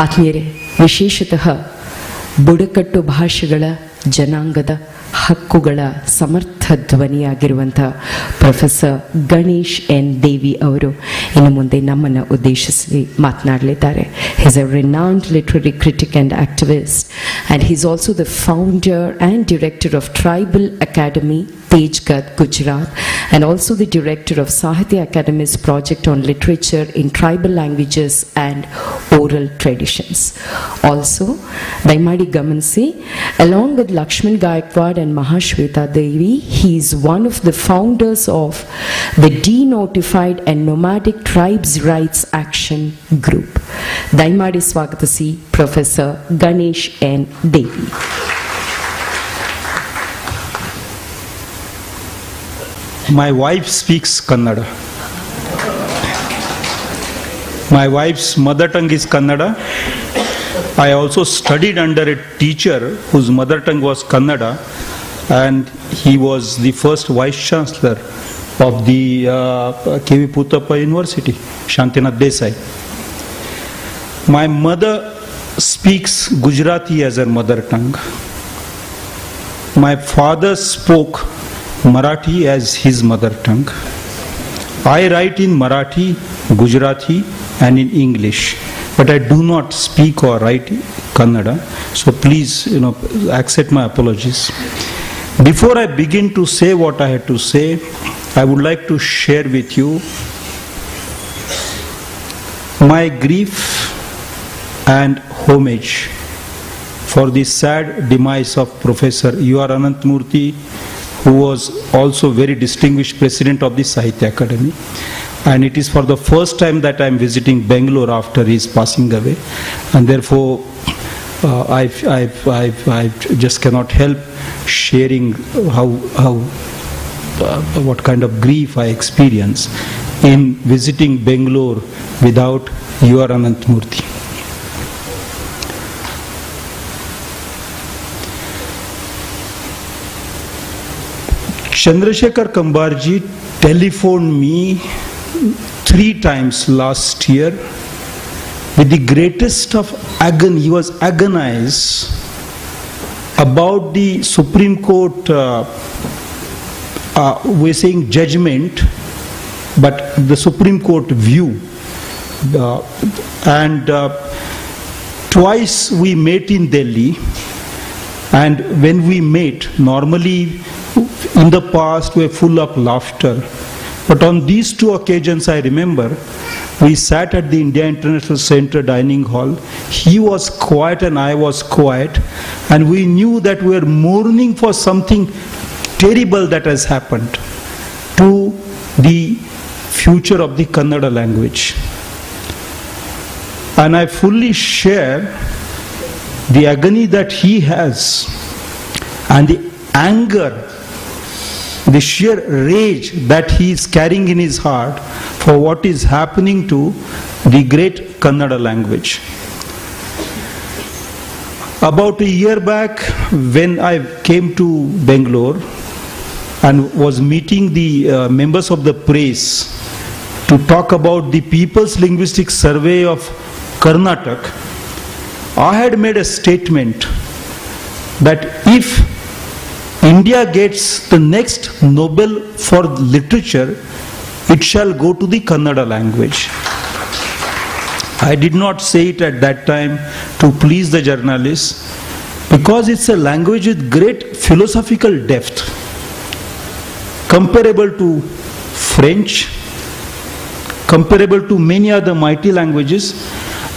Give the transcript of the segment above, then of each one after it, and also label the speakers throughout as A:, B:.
A: ಆತ್ಮೀಯರೇ, ವಿಶೇಷತಃ ಬುಡಕಟ್ಟು ಭಾಷೆಗಳ ಜನಾಂಗದ ಹಕ್ಕುಗಳ ಸಮರ್ಥ ಧ್ವನಿಯಾಗಿರುವಂಥ ಪ್ರೊಫೆಸರ್ ಗಣೇಶ್ ಎನ್ ದೇವಿ ಅವರು ಇನ್ನು ಮುಂದೆ ನಮ್ಮನ್ನು ಉದ್ದೇಶಿಸಿ ಮಾತನಾಡಲಿದ್ದಾರೆ. Is a renowned literary critic and activist, and he's also the founder and director of tribal academy Tejgat, Gujarat, and also the director of Sahitya Academy's project on literature in tribal languages and oral traditions. Also, Daimadi Gamansi, along with Lakshman Gaikwad and Mahashweta Devi, he is one of the founders of the Denotified and Nomadic Tribes Rights Action Group. Daimadi Swagatasi, Professor Ganesh N. Devi.
B: My wife speaks Kannada. My wife's mother tongue is Kannada. I also studied under a teacher whose mother tongue was Kannada, and he was the first vice chancellor of the K.V. Puttappa University, Shantinath Desai. My mother speaks Gujarati as her mother tongue. My father spoke Marathi as his mother tongue. I write in Marathi, Gujarati and in English, but I do not speak or write Kannada, so please accept my apologies. Before I begin to say what I had to say, I would like to share with you my grief and homage for the sad demise of Professor U.R. Ananthamurthy, who was also very distinguished president of the Sahitya Academy. And it is for the first time that I am visiting Bangalore after his passing away. And therefore, I just cannot help sharing what kind of grief I experience in visiting Bangalore without U.R. Ananthamurthy. Chandrasekhar Kambarji telephoned me 3 times last year with the greatest of agony. He was agonized about the Supreme Court, we're saying judgment, but the Supreme Court view. Twice we met in Delhi, and when we met, normally in the past we were full of laughter, but on these 2 occasions I remember we sat at the India International Center dining hall. He was quiet and I was quiet, and we knew that we were mourning for something terrible that has happened to the future of the Kannada language. And I fully share the agony that he has and the anger, the sheer rage that he is carrying in his heart for what is happening to the great Kannada language. About a year back, when I came to Bangalore and was meeting the members of the press to talk about the People's Linguistic Survey of Karnataka, I had made a statement that if India gets the next Nobel for literature, it shall go to the Kannada language. I did not say it at that time to please the journalists, because it's a language with great philosophical depth, comparable to French, comparable to many other mighty languages,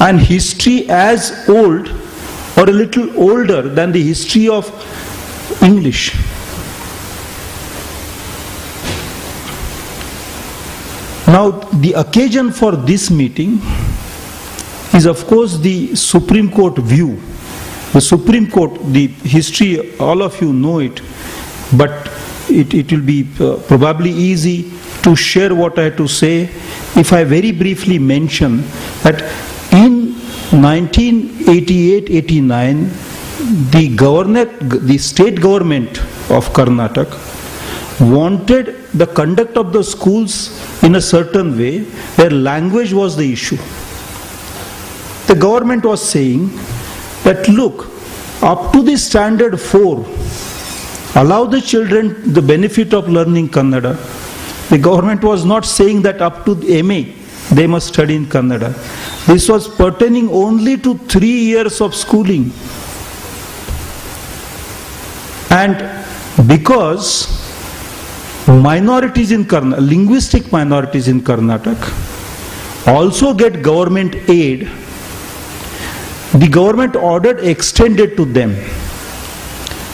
B: and history as old or a little older than the history of English. Now, the occasion for this meeting is, of course, the Supreme Court view. The Supreme Court, the history, all of you know it, but it will be probably easy to share what I have to say if I very briefly mention that in 1988-89, the state government of Karnataka wanted the conduct of the schools in a certain way where language was the issue. the government was saying that look, up to the standard 4, allow the children the benefit of learning Kannada. The government was not saying that up to MA they must study in Kannada. This was pertaining only to 3 years of schooling. And because minorities in Karnataka, linguistic minorities in Karnataka also get government aid, the government ordered extended to them.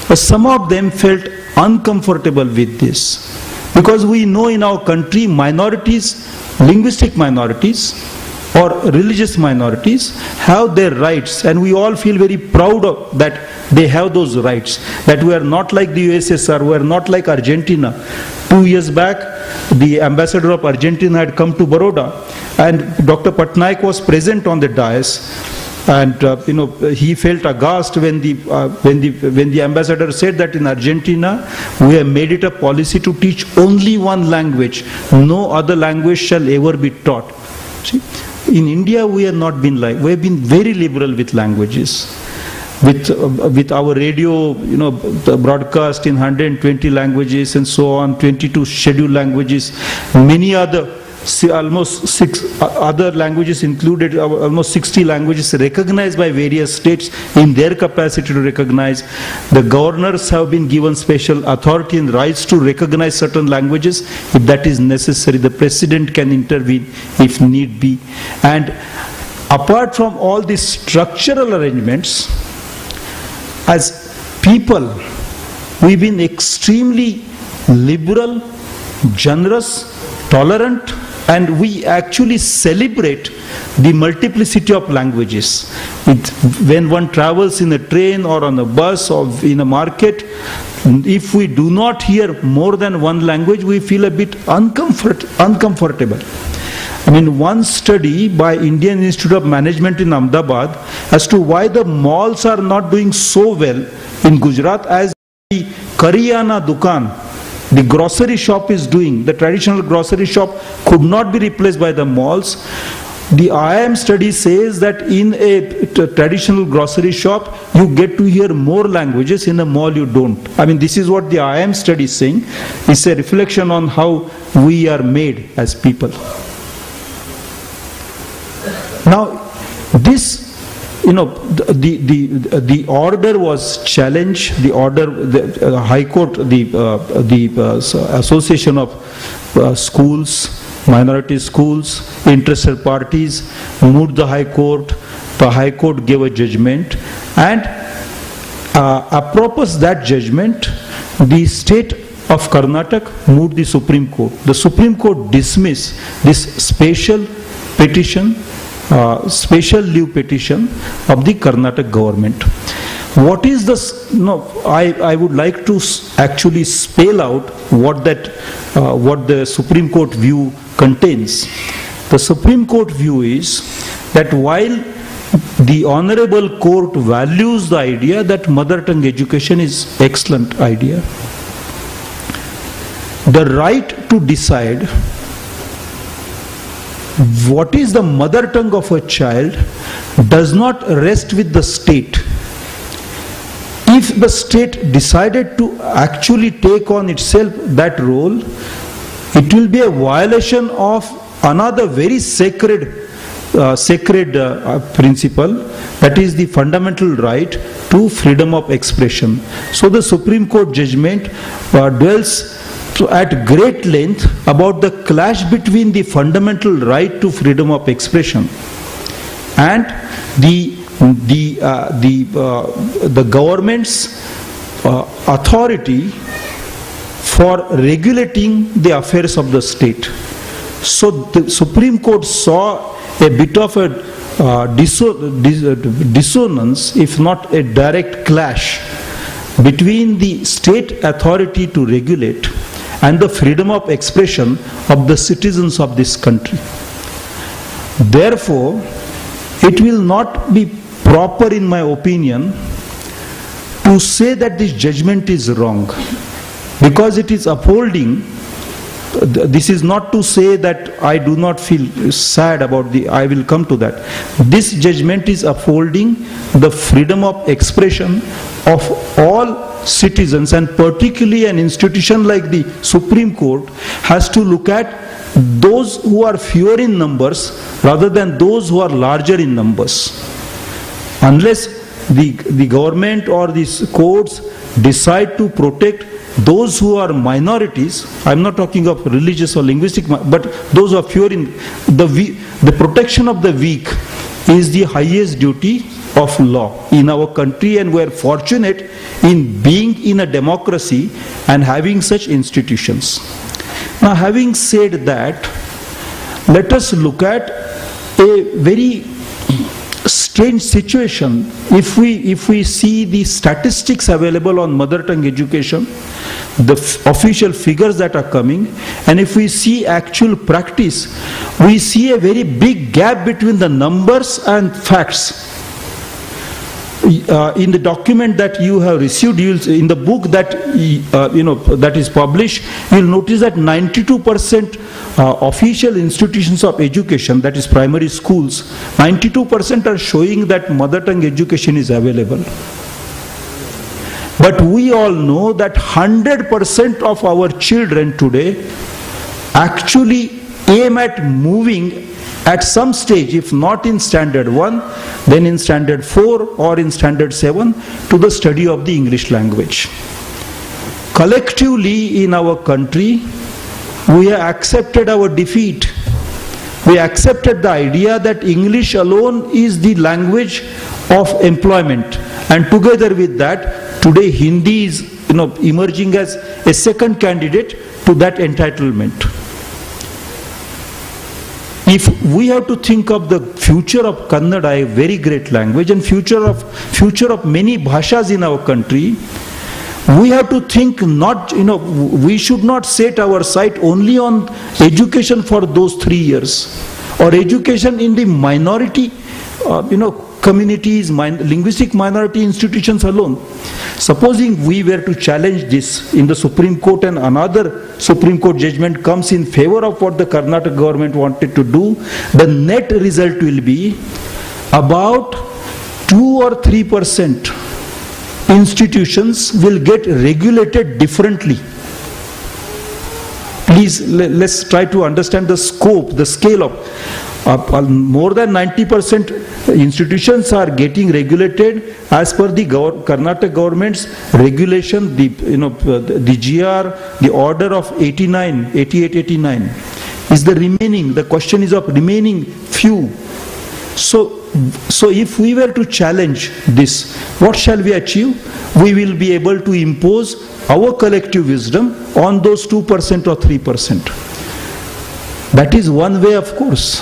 B: But some of them felt uncomfortable with this. Because we know in our country minorities, linguistic minorities or religious minorities have their rights, and we all feel very proud of that they have those rights, that we are not like the USSR, we are not like Argentina. 2 years back, the ambassador of Argentina had come to Baroda, and Dr. Patnaik was present on the dais. And he felt aghast when the ambassador said that in Argentina we have made it a policy to teach only one language. No other language shall ever be taught. See, in India we have not been like, we have been very liberal with languages. With our radio, broadcast in 120 languages and so on, 22 scheduled languages, many other. Almost 6 other languages included, almost 60 languages recognized by various states in their capacity to recognize. The governors have been given special authority and rights to recognize certain languages. If that is necessary, the president can intervene if need be. And apart from all these structural arrangements, as people, we've been extremely liberal, generous, tolerant, and we actually celebrate the multiplicity of languages. When one travels in a train or on a bus or in a market, if we do not hear more than one language, we feel a bit uncomfortable. I mean, one study by Indian Institute of Management in Ahmedabad as to why the malls are not doing so well in Gujarat as the Karyana Dukan, the grocery shop is doing. The traditional grocery shop could not be replaced by the malls. The IIM study says that in a traditional grocery shop, you get to hear more languages, in a mall you don't. I mean, this is what the IIM study is saying. It's a reflection on how we are made as people. Now, this, the order was challenged. The order, the High Court, the Association of Schools, minority schools, interested parties moved the High Court. The High Court gave a judgment, and apropos that judgment, the state of Karnataka moved the Supreme Court. The Supreme Court dismissed this special petition, special leave petition of the Karnataka government. What is this? I would like to actually spell out what the Supreme Court view contains. The Supreme Court view is that while the Honorable Court values the idea that mother tongue education is excellent idea, the right to decide what is the mother tongue of a child does not rest with the state. If the state decided to actually take on itself that role, it will be a violation of another very sacred principle, that is the fundamental right to freedom of expression. So the Supreme Court judgment dwells at great length about the clash between the fundamental right to freedom of expression and the government's authority for regulating the affairs of the state. So the Supreme Court saw a bit of a dissonance, if not a direct clash, between the state authority to regulate and the freedom of expression of the citizens of this country. Therefore, it will not be proper, in my opinion, to say that this judgment is wrong, because it is upholding this is not to say that I do not feel sad about I will come to that. This judgment is upholding the freedom of expression of all citizens, and particularly an institution like the Supreme Court has to look at those who are fewer in numbers rather than those who are larger in numbers. Unless the government or these courts decide to protect those who are minorities, I'm not talking of religious or linguistic, but those who are fewer in the protection of the weak is the highest duty of law in our country, and we are fortunate in being in a democracy and having such institutions. Now, having said that, let us look at a very strange situation. If we see the statistics available on mother tongue education, the official figures that are coming, and if we see actual practice, we see a very big gap between the numbers and facts. In the document that you have received, in the book that that is published, you will notice that 92% official institutions of education, that is primary schools, 92% are showing that mother tongue education is available. But we all know that 100% of our children today actually aim at moving at some stage, if not in standard 1, then in standard 4 or in standard 7, to the study of the English language. Collectively in our country, we have accepted our defeat. We accepted the idea that English alone is the language of employment, and together with that, today Hindi is emerging as a second candidate to that entitlement. If we have to think of the future of Kannada, a very great language, and future of many bhashas in our country, we have to think not, we should not set our sight only on education for those 3 years, or education in the minority, communities, linguistic minority institutions alone. Supposing we were to challenge this in the Supreme Court and another Supreme Court judgment comes in favor of what the Karnataka government wanted to do, the net result will be about 2 or 3% institutions will get regulated differently. Please, let's try to understand the scope, the scale of more than 90% institutions are getting regulated as per the Karnataka government's regulation, the GR, the order of 88-89 is the remaining. The question is of remaining few. So if we were to challenge this, what shall we achieve? We will be able to impose our collective wisdom on those 2% or 3%. That is one way, of course.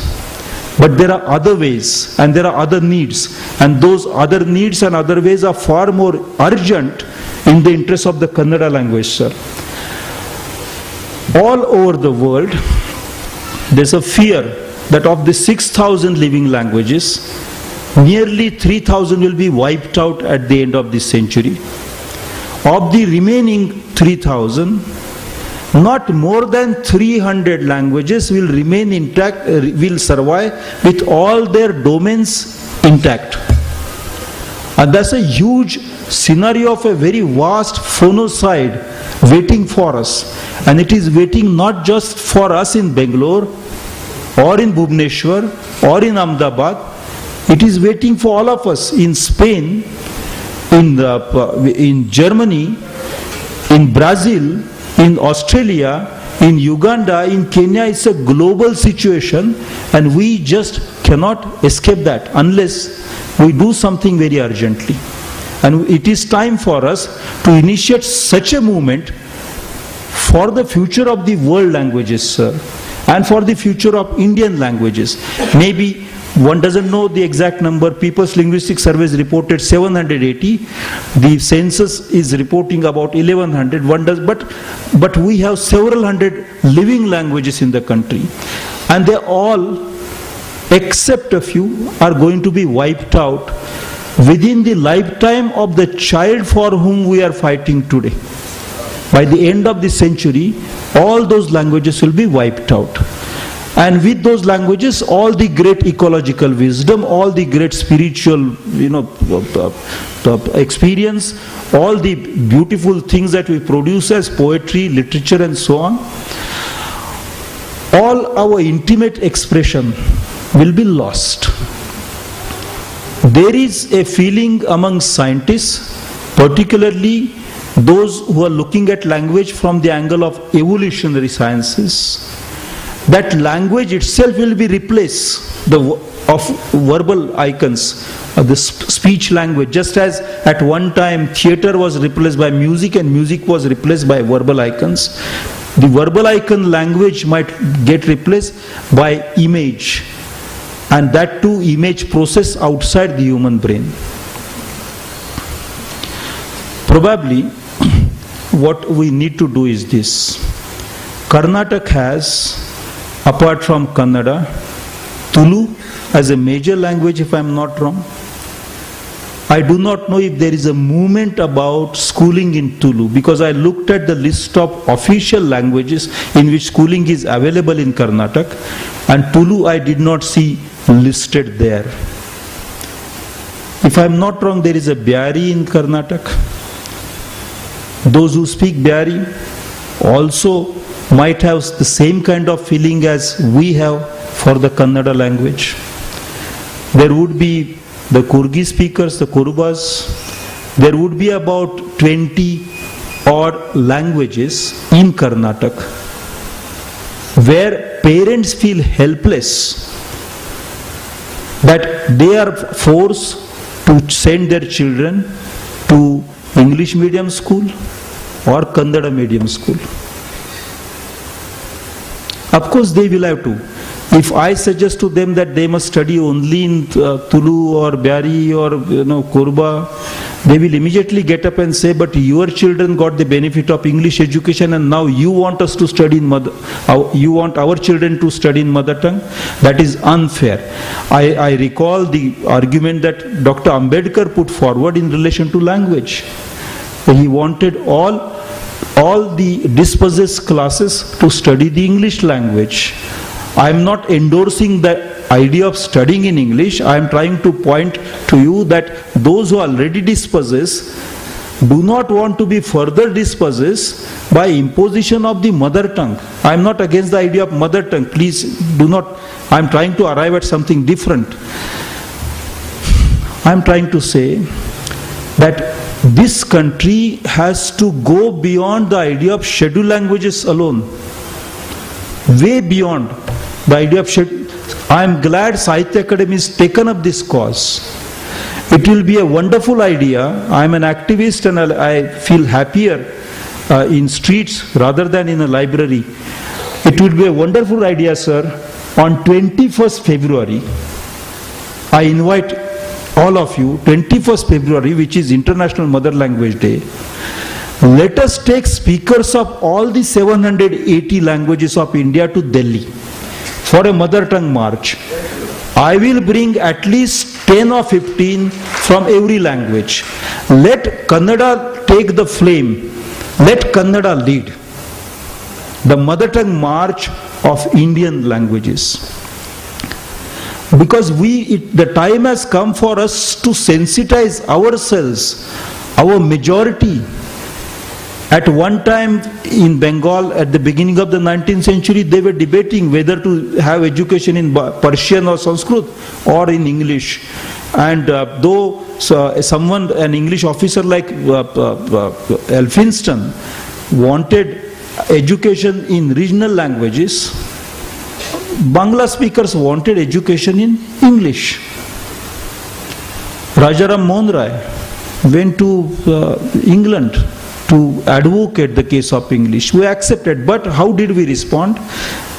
B: But there are other ways, and there are other needs, and those other needs and other ways are far more urgent in the interest of the Kannada language, sir. All over the world, there's a fear that of the 6,000 living languages, nearly 3,000 will be wiped out at the end of this century. Of the remaining 3,000, not more than 300 languages will remain intact, will survive with all their domains intact. And that's a huge scenario of a very vast phonocide waiting for us. And it is waiting not just for us in Bangalore or in Bhubaneswar or in Ahmedabad. It is waiting for all of us in Spain, in Germany, in Brazil, in Australia, in Uganda, in Kenya. It's a global situation, and we just cannot escape that unless we do something very urgently. And it is time for us to initiate such a movement for the future of the world languages, sir, and for the future of Indian languages. Maybe one doesn't know the exact number. People's Linguistic Surveys reported 780. The census is reporting about 1100. One does, but we have several hundred living languages in the country, and they all, except a few, are going to be wiped out within the lifetime of the child for whom we are fighting today. by the end of this century, all those languages will be wiped out. And with those languages, all the great ecological wisdom, all the great spiritual, experience, all the beautiful things that we produce as poetry, literature, and so on, all our intimate expression will be lost. There is a feeling among scientists, particularly those who are looking at language from the angle of evolutionary sciences, that language itself will be replaced of verbal icons, the speech language, just as at one time theater was replaced by music and music was replaced by verbal icons. The verbal icon language might get replaced by image, and that too image process outside the human brain. Probably what we need to do is this. Karnataka has, apart from Kannada, Tulu as a major language, if I am not wrong. I do not know if there is a movement about schooling in Tulu, because I looked at the list of official languages in which schooling is available in Karnataka, and Tulu I did not see listed there. If I am not wrong, there is a Byari in Karnataka. Those who speak Byari also might have the same kind of feeling as we have for the Kannada language. There would be the Kurgi speakers, the Kurubas. There would be about 20 odd languages in Karnataka where parents feel helpless that they are forced to send their children to English medium school or Kannada medium school. Of course they will have to. If I suggest to them that they must study only in Tulu or Byari or Kurba, they will immediately get up and say, but your children got the benefit of English education and now you want us to study in you want our children to study in mother tongue? That is unfair. I recall the argument that Dr. Ambedkar put forward in relation to language. He wanted all the dispossessed classes to study the English language. I am not endorsing the idea of studying in English. I am trying to point to you that those who are already dispossessed do not want to be further dispossessed by imposition of the mother tongue. I am not against the idea of mother tongue. Please do not. I am trying to arrive at something different. I am trying to say that this country has to go beyond the idea of scheduled languages alone. Way beyond the idea of schedule. I am glad Sahitya Akademi has taken up this cause. It will be a wonderful idea. I am an activist and I feel happier in streets rather than in a library. It will be a wonderful idea, sir. On 21st February, I invite all of you, 21st February, which is International Mother Language Day, let us take speakers of all the 780 languages of India to Delhi for a mother tongue march. I will bring at least 10 or 15 from every language. Let Kannada take the flame. Let Kannada lead the mother tongue march of Indian languages. Because the time has come for us to sensitize ourselves, our majority. At one time in Bengal, at the beginning of the 19th century, they were debating whether to have education in Persian or Sanskrit or in English. And though an English officer like Elphinstone wanted education in regional languages, Bangla speakers wanted education in English. Rajaram Mohan Rai went to England to advocate the case of English. We accepted, but how did we respond?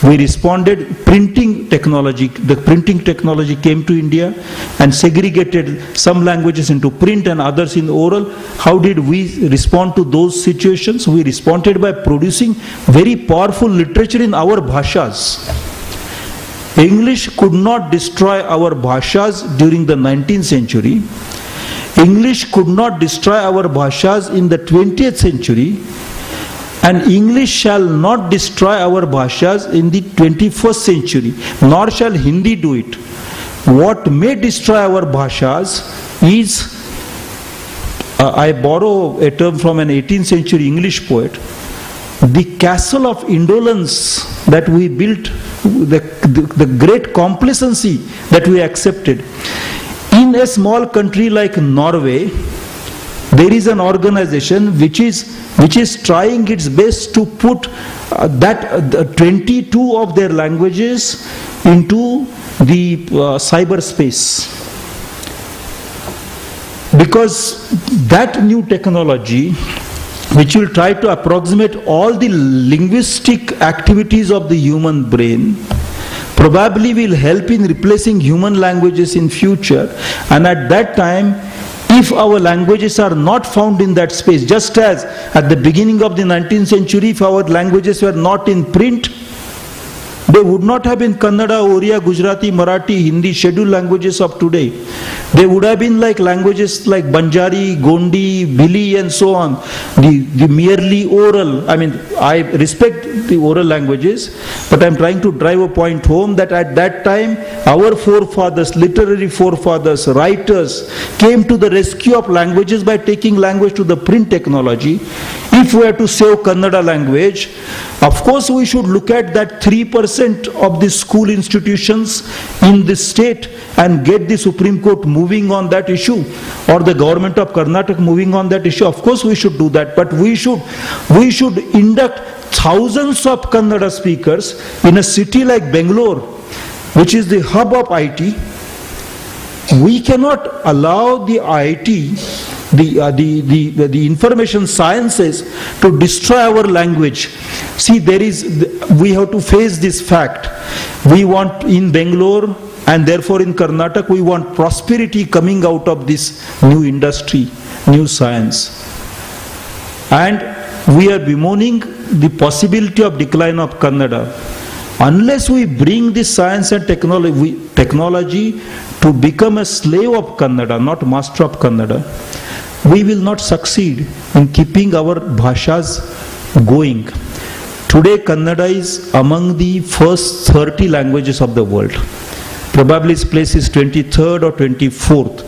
B: We responded, printing technology. The printing technology came to India and segregated some languages into print and others in oral. How did we respond to those situations? We responded by producing very powerful literature in our bhashas. English could not destroy our bhashas during the 19th century. English could not destroy our bhashas in the 20th century. And English shall not destroy our bhashas in the 21st century, nor shall Hindi do it. What may destroy our bhashas is, I borrow a term from an 18th century English poet, the castle of indolence that we built, the great complacency that we accepted. In a small country like Norway, there is an organization which is trying its best to put 22 of their languages into the cyberspace. Because that new technology, which will try to approximate all the linguistic activities of the human brain, probably will help in replacing human languages in future. And at that time, if our languages are not found in that space, just as at the beginning of the 19th century, if our languages were not in print, they would not have been Kannada, Oriya, Gujarati, Marathi, Hindi, scheduled languages of today. They would have been like languages like Banjari, Gondi, Bhili and so on. The merely oral, I mean, I respect the oral languages, but I am trying to drive a point home that at that time, our forefathers, literary forefathers, writers, came to the rescue of languages by taking language to the print technology. If we are to save Kannada language, of course we should look at that 3% of the school institutions in the state and get the Supreme Court moving on that issue, or the government of Karnataka moving on that issue. Of course we should do that, but we should induct thousands of Kannada speakers in a city like Bangalore, which is the hub of IT. We cannot allow the IT, the information sciences, to destroy our language. See, we have to face this fact. We want in Bangalore and therefore in Karnataka, we want prosperity coming out of this new industry, new science. And we are bemoaning the possibility of decline of Kannada. Unless we bring this science and technology to become a slave of Kannada, not master of Kannada, we will not succeed in keeping our bhashas going. Today Kannada is among the first 30 languages of the world. Probably its place is 23rd or 24th.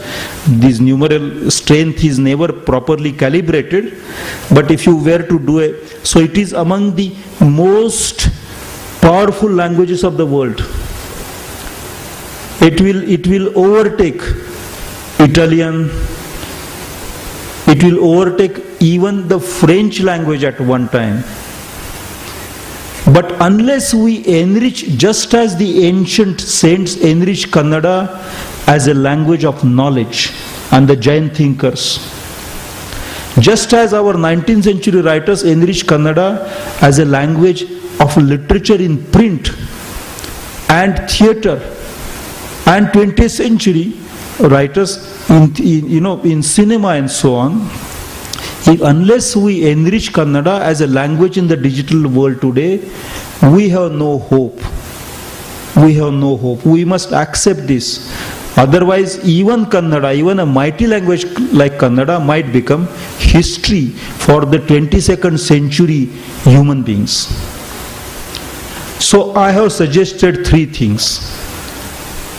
B: This numeral strength is never properly calibrated, but if you were to do so it is among the most powerful languages of the world. It will overtake Italian, it will overtake even the French language at one time. But unless we enrich, just as the ancient saints enriched Kannada as a language of knowledge, and the Jain thinkers, just as our 19th century writers enriched Kannada as a language of literature in print and theatre, and 20th century writers in cinema and so on, unless we enrich Kannada as a language in the digital world today, we have no hope. We have no hope. We must accept this. Otherwise, even Kannada, even a mighty language like Kannada, might become history for the 22nd century human beings. So I have suggested 3 things.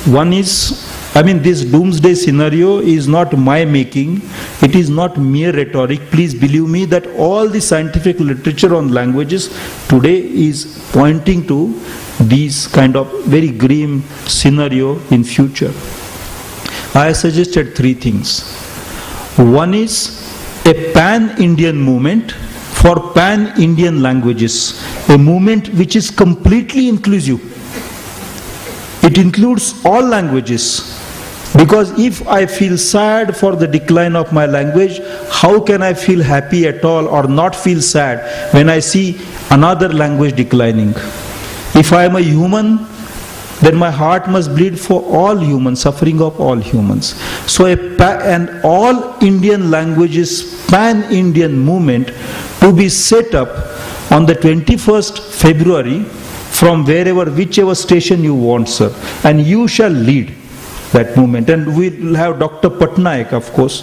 B: One is, this doomsday scenario is not my making. It is not mere rhetoric. Please believe me that all the scientific literature on languages today is pointing to these kind of very grim scenario in future. I have suggested 3 things. One is a pan-Indian movement for pan-Indian languages, a movement which is completely inclusive. It includes all languages. Because if I feel sad for the decline of my language, how can I feel happy at all or not feel sad when I see another language declining? If I am a human, then my heart must bleed for all humans, suffering of all humans. So an all Indian languages pan-Indian movement to be set up on the 21st February from whichever station you want, sir, and you shall lead. that movement. And we'll have Dr. Patnaik, of course,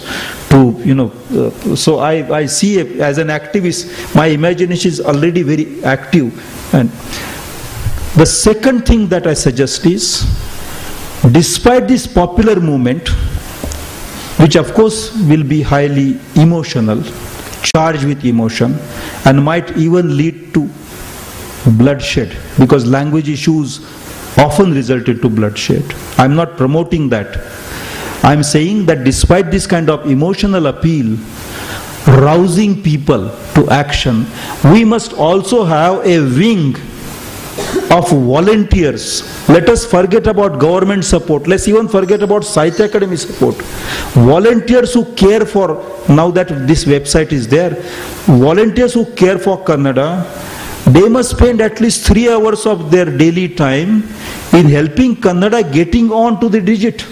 B: to, so I see as an activist, my imagination is already very active. And the second thing that I suggest is, despite this popular movement, which of course will be highly emotional, charged with emotion, and might even lead to bloodshed, because language issues often resulted to bloodshed. I'm not promoting that. I'm saying that despite this kind of emotional appeal, rousing people to action, we must also have a wing of volunteers. Let us forget about government support. Let's even forget about Sahitya Akademi support. Volunteers who care for, now that this website is there, volunteers who care for Kannada, they must spend at least 3 hours of their daily time in helping Kannada getting on to the digit,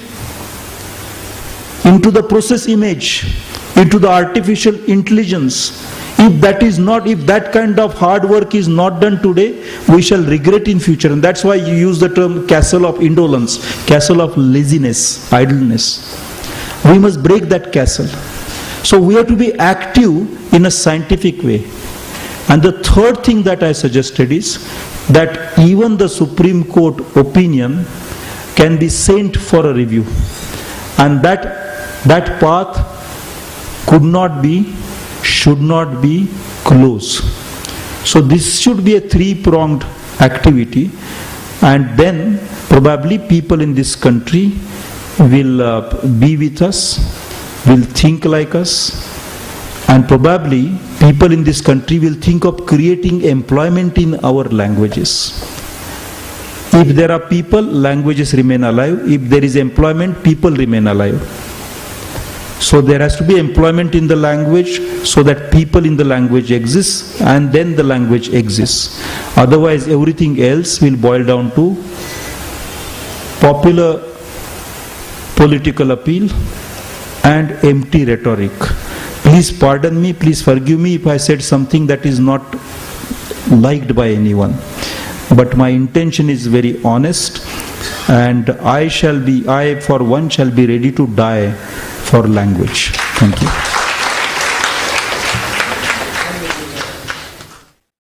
B: into the process image, into the artificial intelligence. If that is not, if that kind of hard work is not done today, we shall regret in future. And that's why you use the term castle of indolence, castle of laziness, idleness. We must break that castle. So we have to be active in a scientific way. And the third thing that I suggested is that even the Supreme Court opinion can be sent for a review. And that path could not be, should not be closed. So this should be a three-pronged activity, and then probably people in this country will be with us, will think like us, and probably people in this country will think of creating employment in our languages. If there are people, languages remain alive. If there is employment, people remain alive. So there has to be employment in the language so that people in the language exist, and then the language exists. Otherwise everything else will boil down to popular political appeal and empty rhetoric. Please pardon me, please forgive me if I said something that is not liked by anyone. But my intention is very honest, and I for one shall be ready to die for language. Thank you.